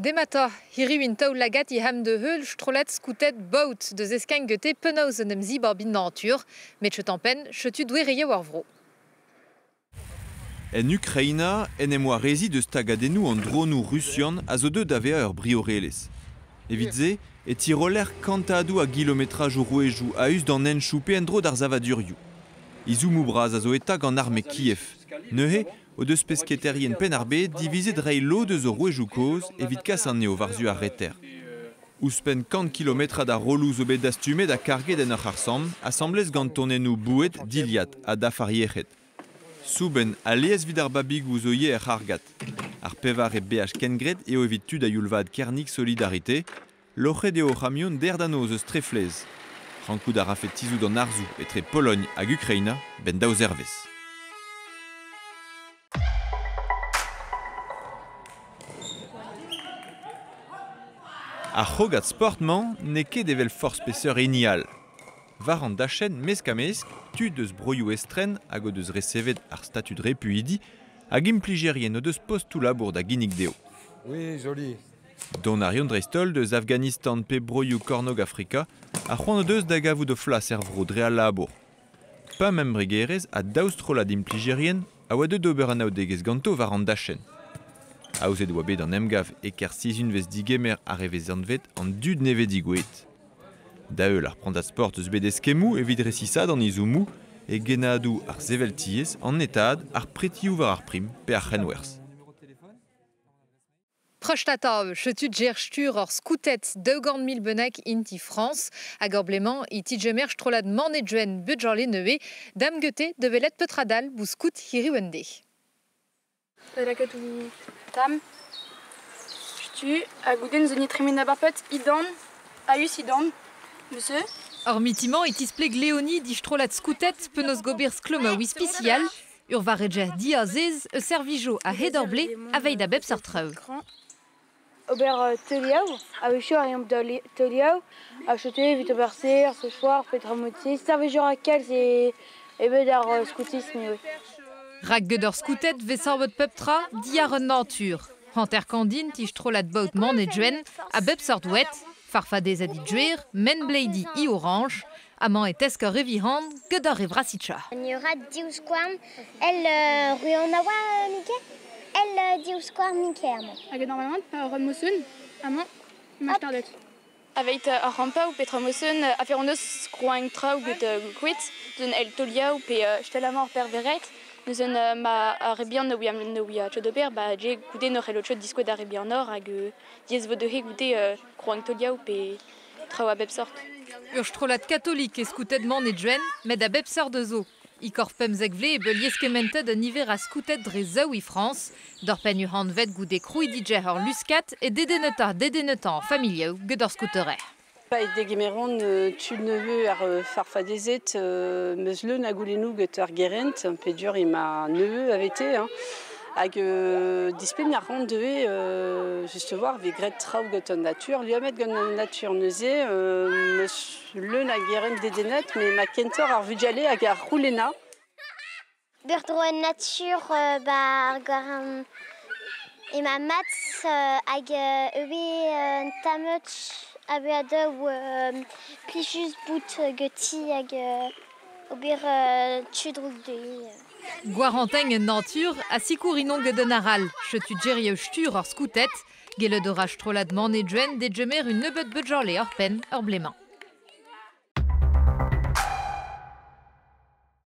Demata, hiriwin taoulagat I ham de heul strolet skoutet boat de zeskang gete penaos en emzi barbin nature, met chetampen, chetu douereye warvro. En Ukraina, en emoa rezi de stagadenu an dronou russian a zo deud avea ur brioreles. Evitze, et tiroler kantadou a kilometraj o rouejou a us d'an en choupe en dro d'ar zavadurioù. Izou moubraz a zo etag an arme Kiev. Neuhe, o deus pesketerien pen arbe divisé drei lo de zo rouejou koz evit kas an neo varzu ar reter. Ouspen 50 km da rolou zo bet dastumet da karget en ur arsam, assemblez gant tonenou bouet diliat a da fariechet. Souben a leez vid ar babigou zo ye er argat. Ar pevar e BH Kengred eo evit tud a yulvad kernik solidarité, lochet eo ramion derdano eus treflez. Rankout a rafet tizou d'an arzou etre Pologne hag Ukraina ben daou zervez. Ar c'hogat sportman ne ket evel force peseur enial. Var an dachen mesk a mesk, tud eus broioù estren hag o deus resevet ar statut repuidi hag impligerien o deus postou labour da ginnig deo. Oui, joli. Don ar yon dreistol deus Afganistan pe broioù kornog Afrika a c'hoant o deus da gavout o flas er vro dre al labour. Pa mem bregerez a daoustrola d'impligerien a oa deud ober anav degez ganto var an dachen. Aouzet oa bet an emgav eker sizun vez digemer a revez anvet an dud neve digouet. Da eul ar prandat sport eus bet eskemou evit resisad an izoumou e genadou ar zevel tiez an etad ar pretioù war ar prim pe ar c'henwers. Prochtata, chetu gerstur or skoutet 200 000 benek inti France, hag ur bleman I tigemer strolad manedjuen budjorle neue, dam gete develet peutradal bou skout hiriwende. Lakatou tam, stu, a gouden zoni tremen abarpet idan, aius idan, monsieur. Or mitiman itispleg Léonie di strolad skoutet penos gober skloma wispicial, ur varedjer di a zez e servijo a hedorble aveid a bep sartreu. Ober teliaou, a vechou a yamp teliaou, a chote vit ober ser, ce soir, petra motzi, servijo a kels e bet ar skoutisme, oui. Rak ged ur skoutet vesavet peptra di ar un nature. Hanter kandin ti strolad baout manedjuen a bep sort wet, farfadez a di djuer, men bleidi I orange, amant et esk ur revihand ged ar evrasitcha. N'yora diouz kouarn, el ruanawa, Mike? El diouz kouarn Mike, amant. Hag normalement, ron moussoun, amant, mach tardet. Avec ar rampa ou petra moussoun, a fer onos krouang tra ou ged kwit, zon el tolia ou pe stelamor per veret, nous on ma rebian no wia chodober ba je goude no relo chod disco da rebian nor hag diez vodehe goude krouang tolia ou pe tra a bep sort. Ur strolad katolik e skoutet manedjuen, met a bep sort de zo. I korpem zegvle e belieske d'un hiver a skoutet dre zaou I France, d'or pen ur handvet goude krouy dijer ur luskat e dedenetan familiaou ged ur skouterer. Et degemeron tud neveu ar farfadezet meus leun a goulenou get ar gerent, pe dur ima neveu avete, hag dispen ar rand deue just voir ve gret traoù get an natur, lui amet gant an natur neuze, meus leun a gerent dedenet, me ma kentor ar vujale hag ar roulena. Berdro en natur, ar gwaran ema mat hag ewe tamet a beada ou plichus bout geti hag ober tudrouk de. Gwaranteng en nature a sikour inon ged an aral, chetu djerie stur ur skoutet, gelet ora strolad manedjuen de djemer un nebeut budjorle ur pen ur bleman.